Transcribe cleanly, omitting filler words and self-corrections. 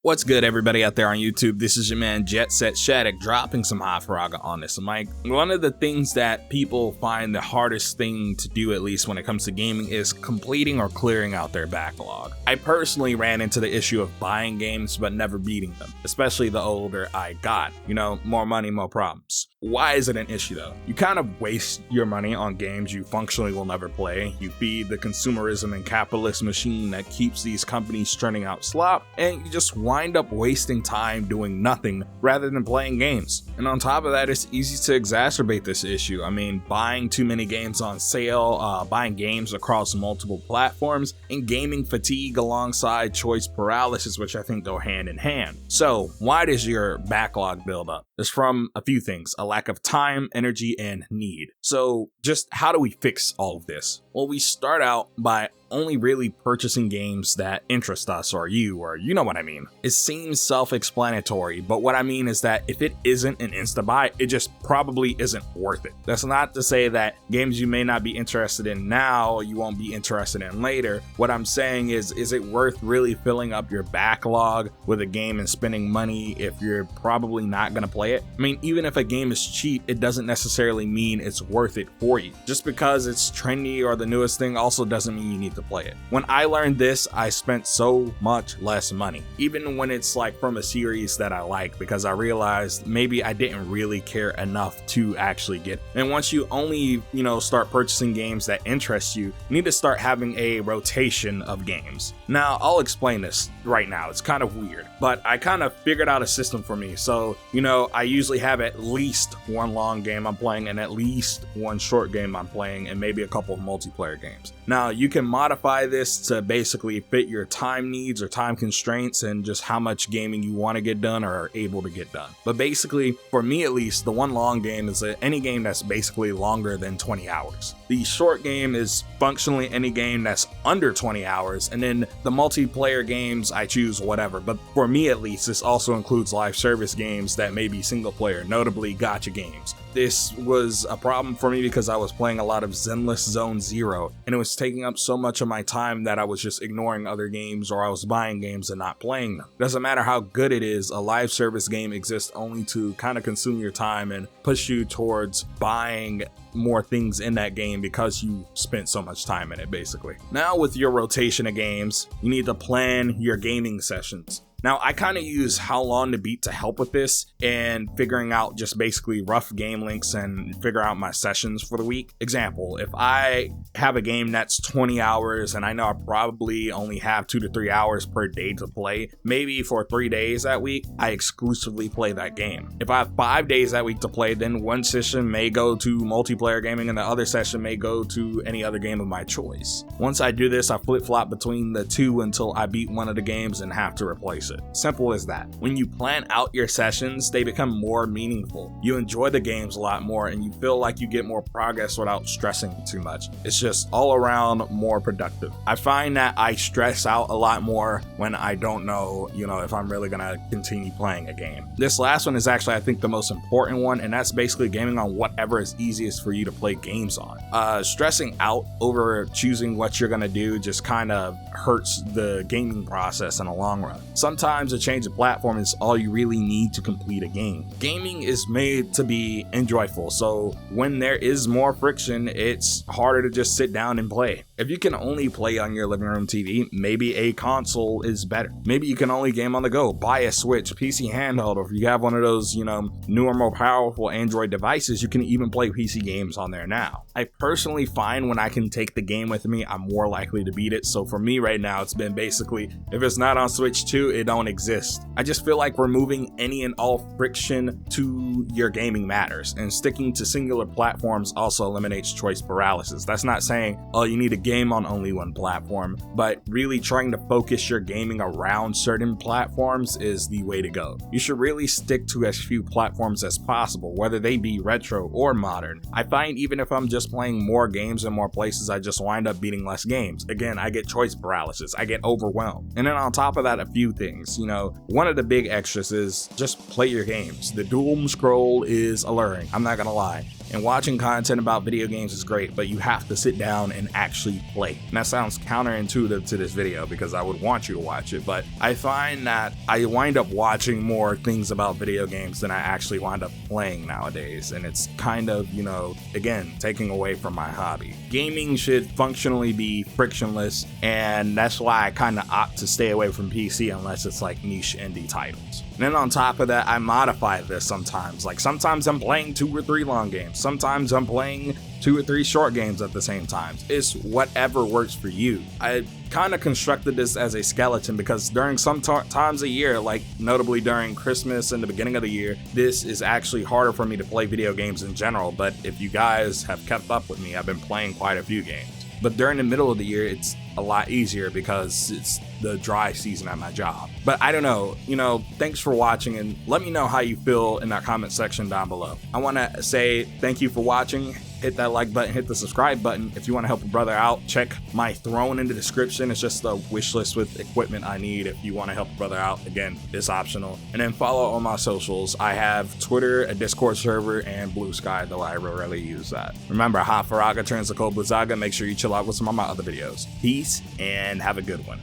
What's good, everybody out there on YouTube? This is your man Jet Set Shattuck dropping some hot frog on this mic. One of the things that people find the hardest thing to do, at least when it comes to gaming, is completing or clearing out their backlog. I personally ran into the issue of buying games but never beating them, especially the older I got. You know, more money, more problems. Why is it an issue though? You kind of waste your money on games you functionally will never play. You feed the consumerism and capitalist machine that keeps these companies churning out slop, and you just wind up wasting time doing nothing rather than playing games. And on top of that, it's easy to exacerbate this issue. I mean, buying too many games on sale, buying games across multiple platforms, and gaming fatigue alongside choice paralysis, which I think go hand in hand. So why does your backlog build up? It's from a few things: a lack of time, energy, and need. So just how do we fix all of this? Well, we start out by only really purchasing games that interest us or you know what I mean. It seems self-explanatory, but what I mean is that if it isn't an insta-buy, it just probably isn't worth it. That's not to say that games you may not be interested in now, you won't be interested in later. What I'm saying is it worth really filling up your backlog with a game and spending money if you're probably not going to play it? I mean, even if a game is cheap, it doesn't necessarily mean it's worth it for you. Just because it's trendy or the newest thing also doesn't mean you need to play it. When I learned this, I spent so much less money, even when it's like from a series that I like, because I realized maybe I didn't really care enough to actually get it. And once you only, start purchasing games that interest you, you need to start having a rotation of games. Now, I'll explain this right now. It's kind of weird, but I kind of figured out a system for me. So, I usually have at least one long game I'm playing and at least one short game I'm playing and maybe a couple of multiplayer games. Now, you can modify this to basically fit your time needs or time constraints and just how much gaming you want to get done or are able to get done. But basically, for me at least, the one long game is any game that's basically longer than 20 hours. The short game is functionally any game that's under 20 hours, and then the multiplayer games, I choose whatever. But for me at least, this also includes live service games that may be single player, notably gacha games. This was a problem for me because I was playing a lot of Zenless Zone Zero, and it was taking up so much of my time that I was just ignoring other games, or I was buying games and not playing them. Doesn't matter how good it is, a live service game exists only to kind of consume your time and push you towards buying more things in that game because you spent so much time in it, basically. Now, with your rotation of games, you need to plan your gaming sessions. Now, I kind of use How Long to Beat to help with this and figuring out just basically rough game links and figure out my sessions for the week. Example, if I have a game that's 20 hours and I know I probably only have 2 to 3 hours per day to play, maybe for 3 days that week, I exclusively play that game. If I have 5 days that week to play, then one session may go to multiplayer gaming and the other session may go to any other game of my choice. Once I do this, I flip-flop between the two until I beat one of the games and have to replace it. Simple as that. When you plan out your sessions, they become more meaningful. You enjoy the games a lot more and you feel like you get more progress without stressing too much. It's just all around more productive. I find that I stress out a lot more when I don't know, if I'm really gonna continue playing a game. This last one is actually, I think, the most important one, and that's basically gaming on whatever is easiest for you to play games on. Stressing out over choosing what you're gonna do just kind of hurts the gaming process in the long run. Sometimes a change of platform is all you really need to complete a game. Gaming is made to be enjoyable, so when there is more friction, it's harder to just sit down and play. If you can only play on your living room TV, maybe a console is better. Maybe you can only game on the go. Buy a Switch, PC handheld, or if you have one of those, newer, more powerful Android devices, you can even play PC games on there now. I personally find when I can take the game with me, I'm more likely to beat it. So for me right now, it's been basically, if it's not on Switch 2, it don't exist. I just feel like removing any and all friction to your gaming matters, and sticking to singular platforms also eliminates choice paralysis. That's not saying, you need to game on only one platform, but really trying to focus your gaming around certain platforms is the way to go. You should really stick to as few platforms as possible, whether they be retro or modern. I find even if I'm just playing more games in more places, I just wind up beating less games. Again, I get choice paralysis, I get overwhelmed. And then on top of that, a few things, one of the big extras is just play your games. The doom scroll is alluring, I'm not gonna lie. And watching content about video games is great, but you have to sit down and actually play. And that sounds counterintuitive to this video because I would want you to watch it, but I find that I wind up watching more things about video games than I actually wind up playing nowadays. And it's kind of, you know, again, taking away from my hobby. Gaming should functionally be frictionless, and that's why I kind of opt to stay away from PC unless it's like niche indie titles. And then on top of that, I modify this sometimes. Like sometimes I'm playing 2 or 3 long games. Sometimes I'm playing 2 or 3 short games at the same time. It's whatever works for you. I kind of constructed this as a skeleton because during some times a year, like notably during Christmas and the beginning of the year, this is actually harder for me to play video games in general. But if you guys have kept up with me, I've been playing quite a few games. But during the middle of the year, it's a lot easier because it's the dry season at my job. But I don't know, you know, thanks for watching, and let me know how you feel in that comment section down below. I want to say thank you for watching. Hit that like button, hit the subscribe button. If you want to help a brother out, check my throne in the description. It's just a wish list with equipment I need if you want to help a brother out. Again, it's optional. And then follow all my socials. I have Twitter, a Discord server, and Blue Sky, though I rarely use that. Remember, Hafaraga turns to Cold Blizzaga. Make sure you chill out with some of my other videos. Peace, and have a good one.